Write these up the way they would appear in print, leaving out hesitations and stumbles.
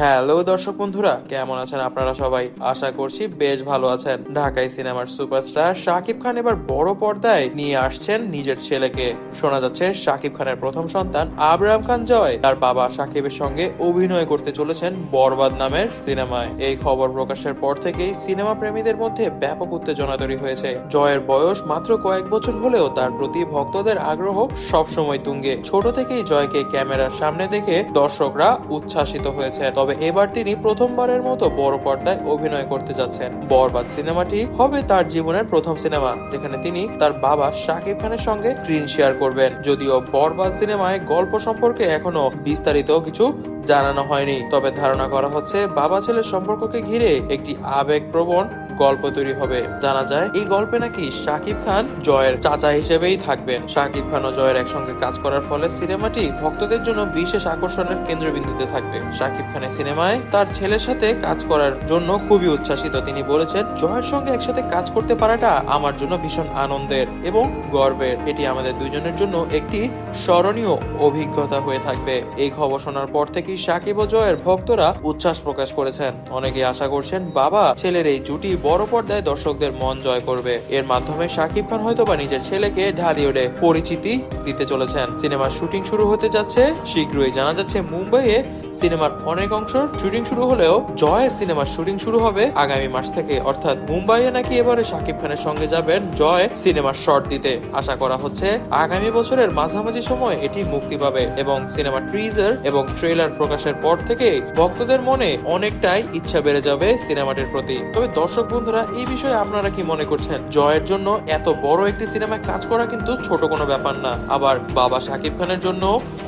Hello দর্শক বন্ধুরা, কেমন আছেন আপনারা সবাই? আশা করছি বেশ ভালো আছেন। ঢাকাই সিনেমার সুপারস্টার শাকিব খান এবার বড় পর্দায় নিয়ে আসছেন নিজের ছেলেকে। শোনা যাচ্ছে শাকিব খানের প্রথম সন্তান আবরাম খান জয় তার বাবা শাকিবের সঙ্গে অভিনয় করতে চলেছেন বরবাদ নামের সিনেমায়। এই খবর প্রকাশের পর থেকেই সিনেমা প্রেমীদের মধ্যে ব্যাপক উত্তেজনা তৈরি হয়েছে। জয়ের বয়স মাত্র কয়েক বছর হলেও তার প্রতি ভক্তদের আগ্রহ সবসময় তুঙ্গে। ছোট থেকেই জয়কে ক্যামেরার সামনে দেখে দর্শকরা উচ্ছ্বাসিত হয়েছে। তবে এবার তিনি প্রথমবারের মতো বড় পর্দায় অভিনয় করতে যাচ্ছেন। বরবাদ সিনেমাটি হবে তার জীবনের প্রথম সিনেমা যেখানে তিনি তার বাবা শাকিব খানের সঙ্গে স্ক্রিন শেয়ার করবেন। যদিও বরবাদ সিনেমায় গল্প সম্পর্কে এখনো বিস্তারিত কিছু জানানো হয়নি, তবে ধারণা করা হচ্ছে বাবা ছেলের সম্পর্ককে ঘিরে একটি আবেগপ্রবণ গল্প তৈরি হবে। জানা যায় এই গল্পে নাকি শাকিব খান জয়ের চাচা হিসেবেই থাকবেন। শাকিব খান ও জয়ের একসঙ্গে কাজ করার ফলে সিনেমাটি ভক্তদের জন্য বিশেষ আকর্ষণের কেন্দ্রবিন্দুতে থাকবে। শাকিব খানের সিনেমায় তার ছেলের সাথে কাজ করার জন্য খুবই উচ্ছ্বাসিত। তিনি বলেছেন, জয়ের সঙ্গে একসাথে কাজ করতে পারাটা আমার জন্য ভীষণ আনন্দের এবং গর্বের। এটি আমাদের দুইজনের জন্য একটি স্মরণীয় অভিজ্ঞতা হয়ে থাকবে। এই খবর শোনার পর থেকেই শাকিব ও জয়ের ভক্তরা উচ্ছ্বাস প্রকাশ করেছেন। অনেকে আশা করছেন বাবা ছেলের এই জুটি বড় পর্দায় দর্শকদের মন জয় করবে। এর মাধ্যমে শাকিব খান হয়তোবা নিজের ছেলেকে ঢালিউডে পরিচিতি দিতে চলেছেন। সিনেমার শুটিং শুরু হতে যাচ্ছে শীঘ্রই। জানা যাচ্ছে মুম্বাইয়ে সিনেমার অনেক অংশ শুটিং শুরু হলেও জয়ের সিনেমার শুটিং শুরু হবে আগামী মাস থেকে। অর্থাৎ মুম্বাইয়ে নাকি এবারে শাকিব খানের সঙ্গে যাবেন জয় সিনেমার শট দিতে। আশা করা হচ্ছে আগামী বছরের মাঝামাঝি সময় এটি মুক্তি পাবে এবং সিনেমার ট্রিজার এবং ট্রেলার প্রকাশের পর থেকে ভক্তদের মনে অনেকটাই ইচ্ছা বেড়ে যাবে সিনেমাটির প্রতি। তবে দর্শক বন্ধুরা, এই বিষয়ে আপনারা কি মনে করছেন? জয়ের জন্য এত বড় একটি সিনেমায় কাজ করা কিন্তু ছোট কোনো ব্যাপার না। আবার বাবা শাকিব খানের জন্য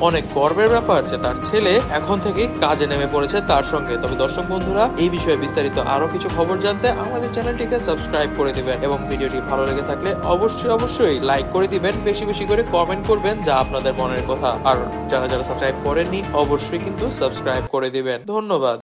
অনেক গর্বের ব্যাপার যে তার ছেলে এখন থেকে কাজে নেমে পড়েছে তার সঙ্গে। তবে দর্শক বন্ধুরা, এই বিষয়ে বিস্তারিত আরো কিছু খবর জানতে আমাদের চ্যানেলটিকে সাবস্ক্রাইব করে দিবেন এবং ভিডিওটি ভালো লেগে থাকলে অবশ্যই লাইক করে দিবেন, বেশি বেশি করে কমেন্ট করবেন যা আপনাদের মনের কথা। আর যারা সাবস্ক্রাইব করেননি অবশ্যই কিন্তু সাবস্ক্রাইব করে দিবেন। ধন্যবাদ।